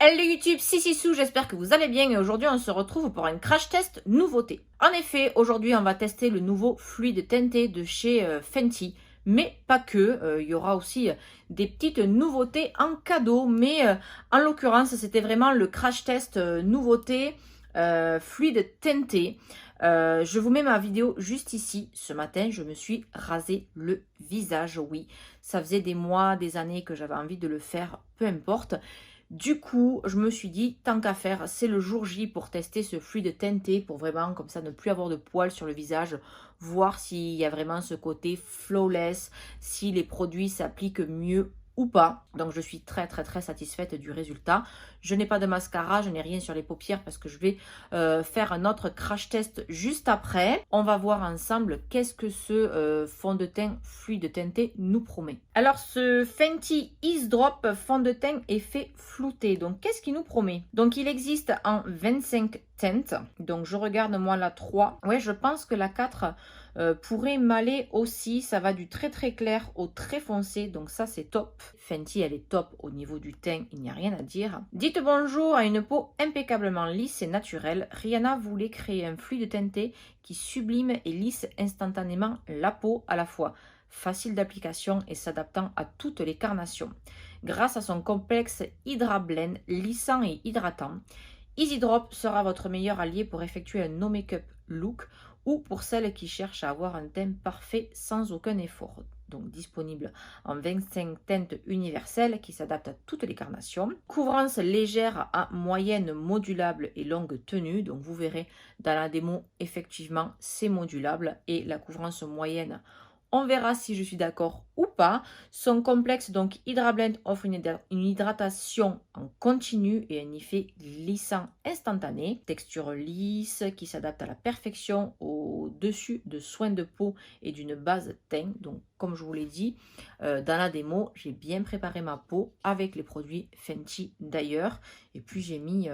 Hello YouTube, c'est Sissou, j'espère que vous allez bien et aujourd'hui on se retrouve pour un crash test nouveauté. En effet, aujourd'hui on va tester le nouveau fluide teinté de chez Fenty, mais pas que, il y aura aussi des petites nouveautés en cadeau, mais en l'occurrence c'était vraiment le crash test nouveauté fluide teinté. Je vous mets ma vidéo juste ici. Ce matin, je me suis rasé le visage, oui. Ça faisait des mois, des années que j'avais envie de le faire, peu importe. Du coup, je me suis dit, tant qu'à faire, c'est le jour J pour tester ce fluide teinté, pour vraiment, comme ça, ne plus avoir de poils sur le visage, voir s'il y a vraiment ce côté flawless, si les produits s'appliquent mieux ou pas. Donc, je suis très satisfaite du résultat. Je n'ai pas de mascara, je n'ai rien sur les paupières parce que je vais faire un autre crash test juste après. On va voir ensemble qu'est-ce que ce fond de teint fluide teinté nous promet. Alors, ce Fenty Ease Drop fond de teint effet flouté. Donc, qu'est-ce qu'il nous promet? Donc, il existe en 25 teintes. Donc, je regarde moi la 3. Ouais, je pense que la 4 pourrait m'aller aussi. Ça va du très clair au très foncé. Donc, ça, c'est top. Fenty, elle est top au niveau du teint. Il n'y a rien à dire. Dites bonjour à une peau impeccablement lisse et naturelle. Rihanna voulait créer un fluide teinté qui sublime et lisse instantanément la peau, à la fois facile d'application et s'adaptant à toutes les carnations. Grâce à son complexe Hydra Blend lissant et hydratant, Easy Drop sera votre meilleur allié pour effectuer un no make-up look ou pour celles qui cherchent à avoir un teint parfait sans aucun effort. Donc disponible en 25 teintes universelles qui s'adaptent à toutes les carnations. Couvrance légère à moyenne modulable et longue tenue. Donc vous verrez dans la démo, effectivement, c'est modulable et la couvrance moyenne, on verra si je suis d'accord ou pas. Son complexe, donc Hydra Blend, offre une hydratation en continu et un effet lissant instantané. Texture lisse qui s'adapte à la perfection au-dessus de soins de peau et d'une base teint. Donc, comme je vous l'ai dit, dans la démo, j'ai bien préparé ma peau avec les produits Fenty d'ailleurs. Et puis, j'ai mis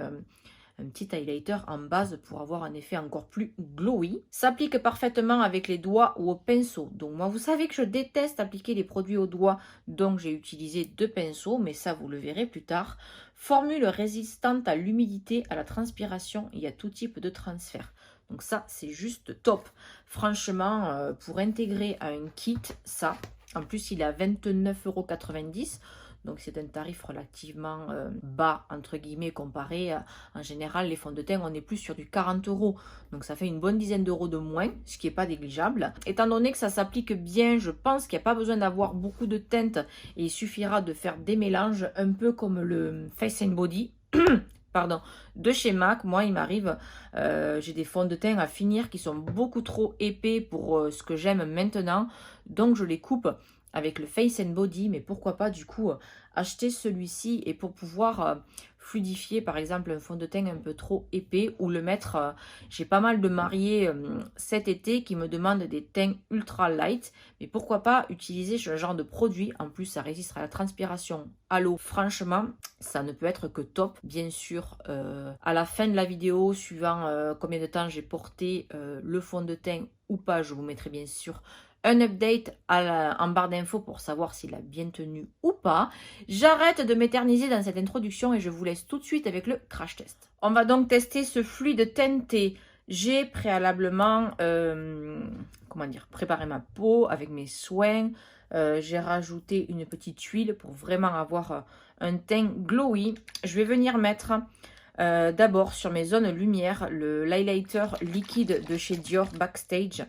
un petit highlighter en base pour avoir un effet encore plus glowy. S'applique parfaitement avec les doigts ou au pinceau. Donc moi, vous savez que je déteste appliquer les produits au doigt, donc j'ai utilisé 2 pinceaux, mais ça, vous le verrez plus tard. Formule résistante à l'humidité, à la transpiration et à tout type de transfert. Donc ça, c'est juste top. Franchement, pour intégrer à un kit, ça, en plus, il est à 29,90 €. Donc c'est un tarif relativement bas, entre guillemets, comparé à, en général, les fonds de teint, on est plus sur du 40 €. Donc ça fait une bonne dizaine d'euros de moins, ce qui n'est pas négligeable. Étant donné que ça s'applique bien, je pense qu'il n'y a pas besoin d'avoir beaucoup de teintes et il suffira de faire des mélanges, un peu comme le Face and Body. Pardon, de chez MAC. Moi, il m'arrive, j'ai des fonds de teint à finir qui sont beaucoup trop épais pour ce que j'aime maintenant. Donc, je les coupe avec le Face and Body, mais pourquoi pas du coup acheter celui-ci et pour pouvoir fluidifier par exemple un fond de teint un peu trop épais ou le mettre, j'ai pas mal de mariés cet été qui me demandent des teints ultra light, mais pourquoi pas utiliser ce genre de produit, en plus ça résiste à la transpiration, à l'eau, franchement ça ne peut être que top. Bien sûr à la fin de la vidéo, suivant combien de temps j'ai porté le fond de teint ou pas, je vous mettrai bien sûr un update en barre d'infos pour savoir s'il a bien tenu ou pas. J'arrête de m'éterniser dans cette introduction et je vous laisse tout de suite avec le crash test. On va donc tester ce fluide teinté. J'ai préalablement préparé ma peau avec mes soins. J'ai rajouté une petite huile pour vraiment avoir un teint glowy. Je vais venir mettre d'abord sur mes zones lumière l'highlighter liquide de chez Dior Backstage.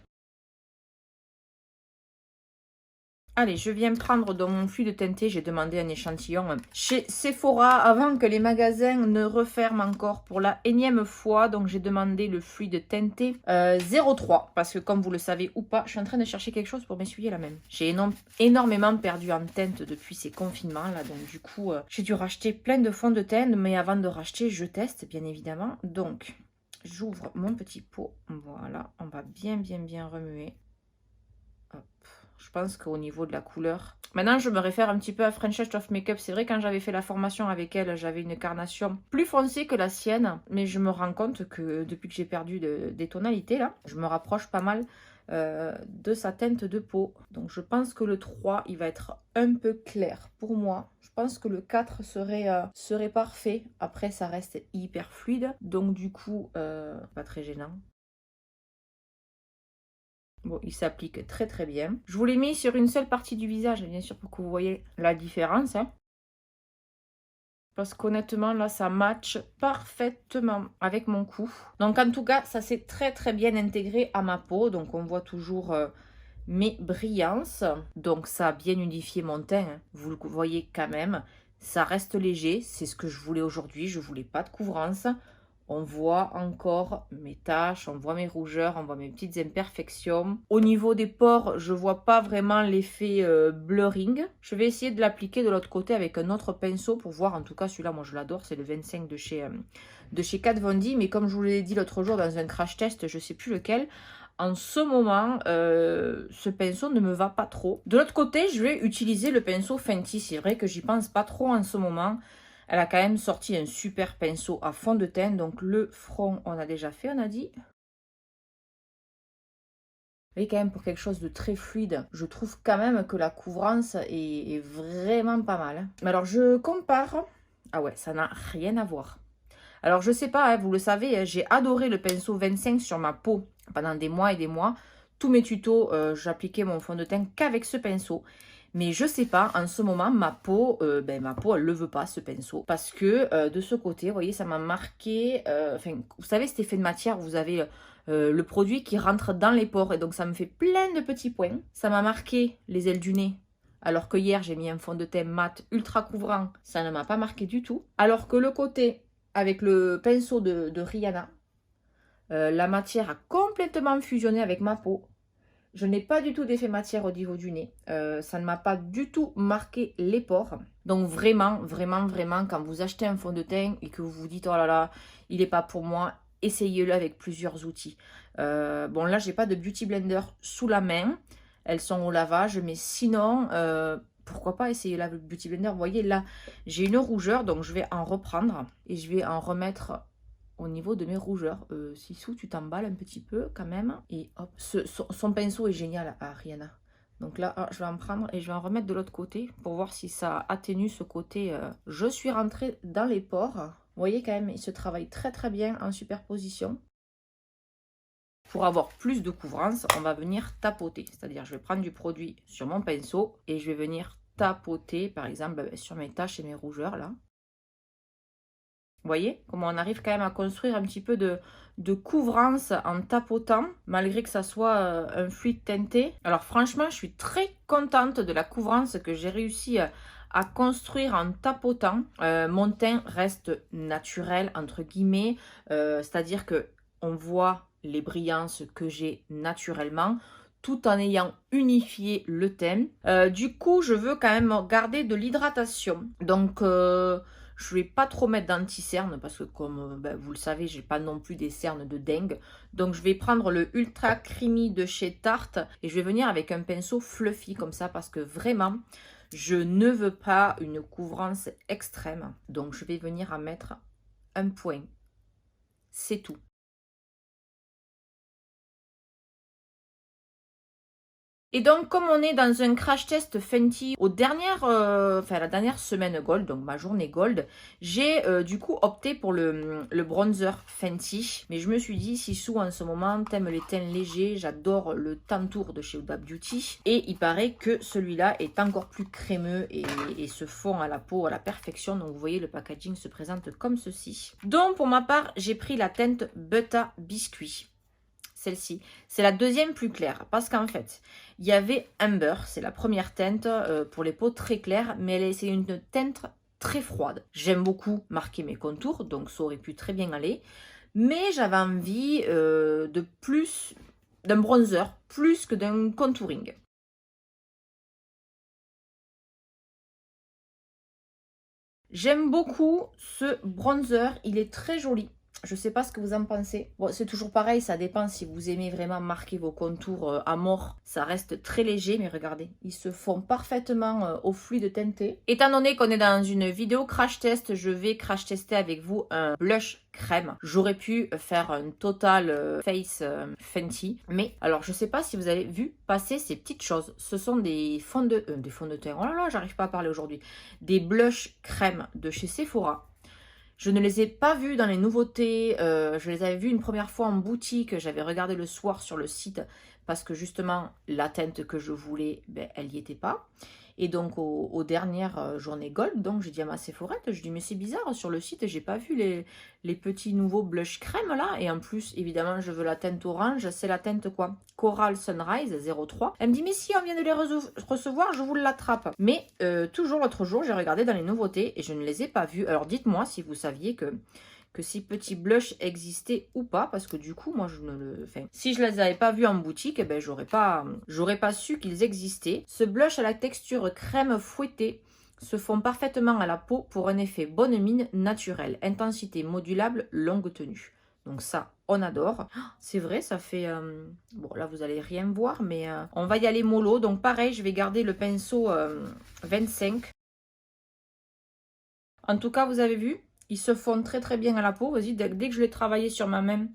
Allez, je viens prendre dans mon fluide teinté, j'ai demandé un échantillon chez Sephora avant que les magasins ne referment encore pour la énième fois. Donc j'ai demandé le fluide teinté 03 parce que comme vous le savez ou pas, je suis en train de chercher quelque chose pour m'essuyer la même. J'ai énormément perdu en teinte depuis ces confinements là. Donc du coup, j'ai dû racheter plein de fonds de teint. Mais avant de racheter, je teste bien évidemment. Donc j'ouvre mon petit pot. Voilà, on va bien remuer. Hop. Je pense qu'au niveau de la couleur... Maintenant, je me réfère un petit peu à French of Makeup. C'est vrai, quand j'avais fait la formation avec elle, j'avais une carnation plus foncée que la sienne. Mais je me rends compte que depuis que j'ai perdu des tonalités, là, je me rapproche pas mal de sa teinte de peau. Donc je pense que le 3, il va être un peu clair pour moi. Je pense que le 4 serait parfait. Après, ça reste hyper fluide. Donc du coup, pas très gênant. Bon, il s'applique très très bien. Je vous l'ai mis sur une seule partie du visage, bien sûr, pour que vous voyez la différence. Hein. Parce qu'honnêtement, là, ça match parfaitement avec mon cou. Donc, en tout cas, ça s'est très, très bien intégré à ma peau. Donc, on voit toujours mes brillances. Donc, ça a bien unifié mon teint. Hein. Vous le voyez quand même. Ça reste léger. C'est ce que je voulais aujourd'hui. Je ne voulais pas de couvrance. On voit encore mes taches, on voit mes rougeurs, on voit mes petites imperfections. Au niveau des pores, je ne vois pas vraiment l'effet blurring. Je vais essayer de l'appliquer de l'autre côté avec un autre pinceau pour voir. En tout cas, celui-là, moi, je l'adore. C'est le 25 de chez Kat Von D. Mais comme je vous l'ai dit l'autre jour dans un crash test, je ne sais plus lequel, en ce moment, ce pinceau ne me va pas trop. De l'autre côté, je vais utiliser le pinceau Fenty. C'est vrai que j'y pense pas trop en ce moment. Elle a quand même sorti un super pinceau à fond de teint. Donc le front, on a déjà fait, on a dit. Et quand même pour quelque chose de très fluide, je trouve quand même que la couvrance est vraiment pas mal. Mais alors je compare. Ah ouais, ça n'a rien à voir. Alors je sais pas, hein, vous le savez, j'ai adoré le pinceau 25 sur ma peau pendant des mois et des mois. Tous mes tutos, j'appliquais mon fond de teint qu'avec ce pinceau. Mais je sais pas, en ce moment, ma peau, elle ne veut pas, ce pinceau. Parce que de ce côté, vous voyez, ça m'a marqué... vous savez, cet effet de matière, vous avez le produit qui rentre dans les pores. Et donc, ça me fait plein de petits points. Ça m'a marqué les ailes du nez. Alors que hier, j'ai mis un fond de teint mat ultra couvrant. Ça ne m'a pas marqué du tout. Alors que le côté, avec le pinceau de Rihanna, la matière a complètement fusionné avec ma peau. Je n'ai pas du tout d'effet matière au niveau du nez. Ça ne m'a pas du tout marqué les pores. Donc vraiment, vraiment, vraiment, quand vous achetez un fond de teint et que vous vous dites « Oh là là, il n'est pas pour moi », essayez-le avec plusieurs outils. Bon, là, j'ai pas de Beauty Blender sous la main. Elles sont au lavage. Mais sinon, pourquoi pas essayer la Beauty Blender. Vous voyez, là, j'ai une rougeur. Donc, je vais en reprendre et je vais en remettre... au niveau de mes rougeurs. Sissou, tu t'emballes un petit peu quand même. Et hop, son pinceau est génial à Rihanna. Donc là, je vais en prendre et je vais en remettre de l'autre côté pour voir si ça atténue ce côté. Je suis rentrée dans les pores. Vous voyez quand même, il se travaille très très bien en superposition. Pour avoir plus de couvrance, on va venir tapoter. C'est-à-dire, je vais prendre du produit sur mon pinceau et je vais venir tapoter, par exemple, sur mes taches et mes rougeurs là. Vous voyez comment on arrive quand même à construire un petit peu de couvrance en tapotant, malgré que ça soit un fluide teinté. Alors franchement, je suis très contente de la couvrance que j'ai réussi à construire en tapotant. Mon teint reste naturel, entre guillemets, c'est-à-dire que on voit les brillances que j'ai naturellement, tout en ayant unifié le teint. Du coup, je veux quand même garder de l'hydratation. Donc... je ne vais pas trop mettre d'anti-cerne parce que comme vous le savez, j'ai pas non plus des cernes de dingue. Donc je vais prendre le Ultra Creamy de chez Tarte et je vais venir avec un pinceau fluffy comme ça parce que vraiment, je ne veux pas une couvrance extrême. Donc je vais venir en mettre un point. C'est tout. Et donc, comme on est dans un crash test Fenty la dernière semaine Gold, donc ma journée Gold, j'ai du coup opté pour le bronzer Fenty. Mais je me suis dit, Sissou, en ce moment, t'aimes les teints légers, j'adore le Tantour de chez Huda Beauty. Et il paraît que celui-là est encore plus crémeux et se fond à la peau à la perfection. Donc, vous voyez, le packaging se présente comme ceci. Donc, pour ma part, j'ai pris la teinte Butter Biscuit. Celle-ci, c'est la deuxième plus claire parce qu'en fait, il y avait Amber, c'est la première teinte pour les peaux très claires, mais c'est une teinte très froide. J'aime beaucoup marquer mes contours, donc ça aurait pu très bien aller, mais j'avais envie d'un bronzer, plus que d'un contouring. J'aime beaucoup ce bronzer, il est très joli. Je sais pas ce que vous en pensez. Bon, c'est toujours pareil, ça dépend si vous aimez vraiment marquer vos contours à mort. Ça reste très léger, mais regardez, ils se font parfaitement au fluide teinté. Étant donné qu'on est dans une vidéo crash test, je vais crash tester avec vous un blush crème. J'aurais pu faire un total face Fenty, mais alors je sais pas si vous avez vu passer ces petites choses. Ce sont des fonds de teint. Oh là là, j'arrive pas à parler aujourd'hui. Des blush crème de chez Sephora. Je ne les ai pas vus dans les nouveautés, je les avais vus une première fois en boutique, j'avais regardé le soir sur le site parce que justement la teinte que je voulais, ben, elle n'y était pas. Et donc aux dernières journées Gold, donc j'ai dit à ma Sephorette, je dis mais c'est bizarre, sur le site j'ai pas vu les petits nouveaux blush crème là. Et en plus évidemment je veux la teinte orange, c'est la teinte quoi? Coral Sunrise 03. Elle me dit mais si on vient de les recevoir, je vous l'attrape. Mais toujours l'autre jour j'ai regardé dans les nouveautés et je ne les ai pas vus. Alors dites-moi si vous saviez que ces petits blushs existaient ou pas, parce que du coup moi je ne le... Enfin, si je les avais pas vus en boutique, eh ben j'aurais pas su qu'ils existaient. Ce blush à la texture crème fouettée se font parfaitement à la peau pour un effet bonne mine naturel, intensité modulable, longue tenue. Donc ça, on adore. C'est vrai, ça fait... Bon, là, vous allez rien voir, mais on va y aller mollo. Donc pareil, je vais garder le pinceau 25. En tout cas, vous avez vu, ils se font très très bien à la peau. Vas-y, dès que je l'ai travaillé sur ma main,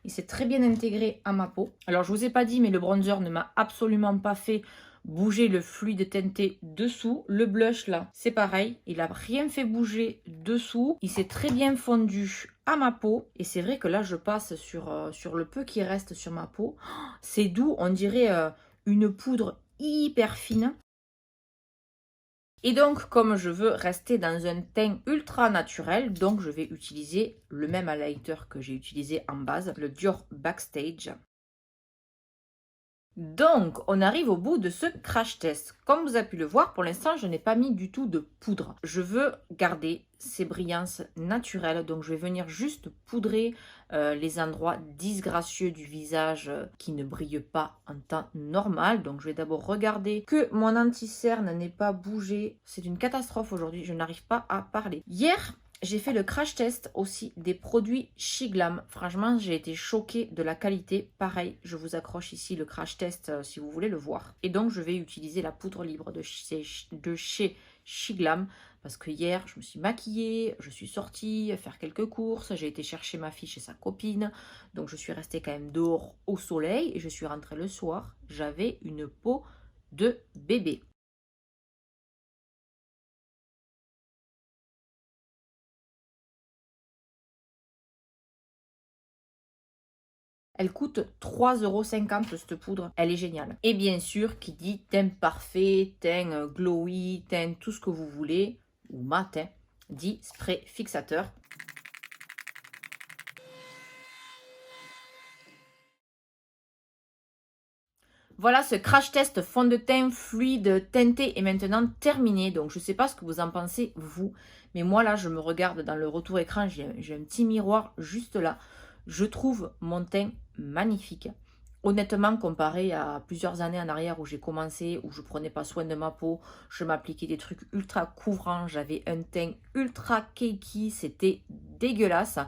il s'est très bien intégré à ma peau. Alors, je ne vous ai pas dit, mais le bronzer ne m'a absolument pas fait bouger le fluide teinté dessous. Le blush, là, c'est pareil. Il n'a rien fait bouger dessous. Il s'est très bien fondu à ma peau. Et c'est vrai que là, je passe sur le peu qui reste sur ma peau. C'est doux, on dirait une poudre hyper fine. Et donc, comme je veux rester dans un teint ultra naturel, donc je vais utiliser le même highlighter que j'ai utilisé en base, le Dior Backstage. Donc, on arrive au bout de ce crash test. Comme vous avez pu le voir, pour l'instant, je n'ai pas mis du tout de poudre. Je veux garder ces brillances naturelles, donc je vais venir juste poudrer les endroits disgracieux du visage qui ne brillent pas en temps normal. Donc, je vais d'abord regarder que mon anti-cerne n'ait pas bougé. C'est une catastrophe aujourd'hui, je n'arrive pas à parler. Hier, j'ai fait le crash test aussi des produits Shiglam. Franchement, j'ai été choquée de la qualité. Pareil, je vous accroche ici le crash test si vous voulez le voir. Et donc, je vais utiliser la poudre libre de chez Shiglam. Parce que hier, je me suis maquillée, je suis sortie faire quelques courses. J'ai été chercher ma fille chez sa copine. Donc, je suis restée quand même dehors au soleil. Et je suis rentrée le soir. J'avais une peau de bébé. Elle coûte 3,50 € cette poudre. Elle est géniale. Et bien sûr, qui dit teint parfait, teint glowy, teint tout ce que vous voulez, ou matin, dit spray fixateur. Voilà, ce crash test fond de teint fluide teinté est maintenant terminé. Donc, je ne sais pas ce que vous en pensez, vous. Mais moi, là, je me regarde dans le retour écran. J'ai un petit miroir juste là. Je trouve mon teint magnifique. Honnêtement, comparé à plusieurs années en arrière où j'ai commencé, où je prenais pas soin de ma peau, je m'appliquais des trucs ultra couvrants, j'avais un teint ultra cakey, c'était dégueulasse.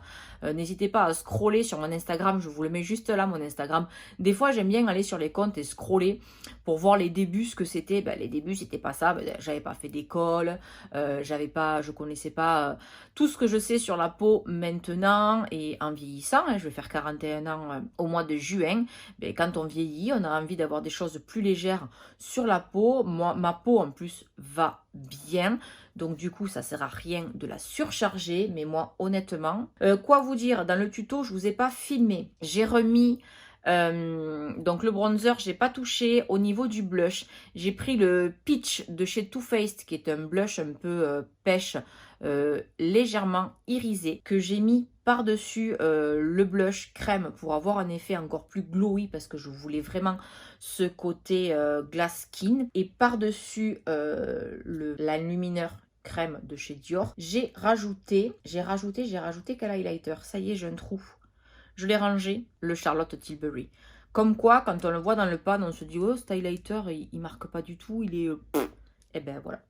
N'hésitez pas à scroller sur mon Instagram, je vous le mets juste là, mon Instagram. Des fois, j'aime bien aller sur les comptes et scroller pour voir les débuts, ce que c'était. Ben, les débuts, c'était pas ça. Ben, j'avais pas fait d'école, je connaissais pas tout ce que je sais sur la peau maintenant et en vieillissant. Hein, je vais faire 41 ans au mois de juin. Ben, quand on vieillit, on a envie d'avoir des choses plus légères sur la peau. Moi, ma peau en plus va bien. Donc du coup, ça sert à rien de la surcharger. Mais moi, honnêtement, quoi vous dire, dans le tuto, je vous ai pas filmé. J'ai remis donc le bronzer, j'ai pas touché. Au niveau du blush, j'ai pris le Peach de chez Too Faced, qui est un blush un peu pêche, légèrement irisé, que j'ai mis par-dessus le blush crème pour avoir un effet encore plus glowy, parce que je voulais vraiment ce côté glass skin. Et par-dessus l'enlumineur crème de chez Dior, j'ai rajouté quel highlighter? Ça y est, j'ai un trou. Je l'ai rangé, le Charlotte Tilbury. Comme quoi, quand on le voit dans le pan, on se dit « Oh, ce highlighter, il marque pas du tout, il est... Et ben voilà.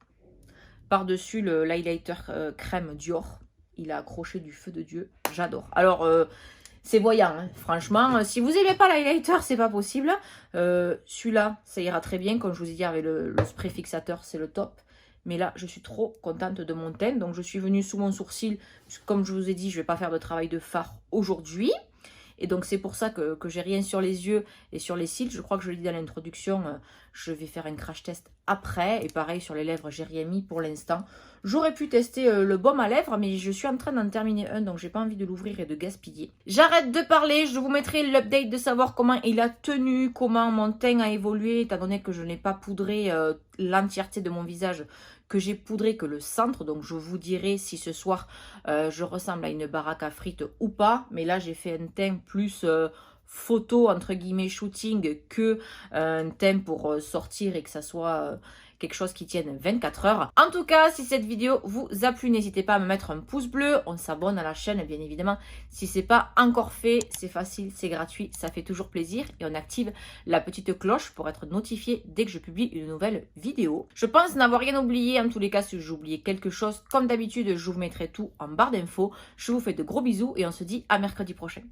Par-dessus l'highlighter crème Dior. il a accroché du feu de Dieu. J'adore. Alors, c'est voyant, hein. Franchement. Si vous n'aimez pas l'highlighter, c'est pas possible. Celui-là, ça ira très bien. Comme je vous ai dit, avec le spray fixateur, c'est le top. Mais là, je suis trop contente de mon teint. Donc, je suis venue sous mon sourcil. Comme je vous ai dit, je ne vais pas faire de travail de fard aujourd'hui. Et donc, c'est pour ça que j'ai rien sur les yeux et sur les cils. Je crois que je l'ai dit dans l'introduction, je vais faire un crash test après. Et pareil, sur les lèvres, j'ai rien mis pour l'instant. J'aurais pu tester le baume à lèvres, mais je suis en train d'en terminer un, donc j'ai pas envie de l'ouvrir et de gaspiller. J'arrête de parler, je vous mettrai l'update de savoir comment il a tenu, comment mon teint a évolué, étant donné que je n'ai pas poudré l'entièreté de mon visage, que j'ai poudré que le centre. Donc je vous dirai si ce soir je ressemble à une baraque à frites ou pas. Mais là j'ai fait un teint plus photo entre guillemets shooting que un teint pour sortir et que ça soit quelque chose qui tienne 24 heures. En tout cas, si cette vidéo vous a plu, n'hésitez pas à me mettre un pouce bleu. On s'abonne à la chaîne, bien évidemment. Si ce n'est pas encore fait, c'est facile, c'est gratuit, ça fait toujours plaisir. Et on active la petite cloche pour être notifié dès que je publie une nouvelle vidéo. Je pense n'avoir rien oublié. En tous les cas, si j'ai oublié quelque chose, comme d'habitude, je vous mettrai tout en barre d'infos. Je vous fais de gros bisous et on se dit à mercredi prochain.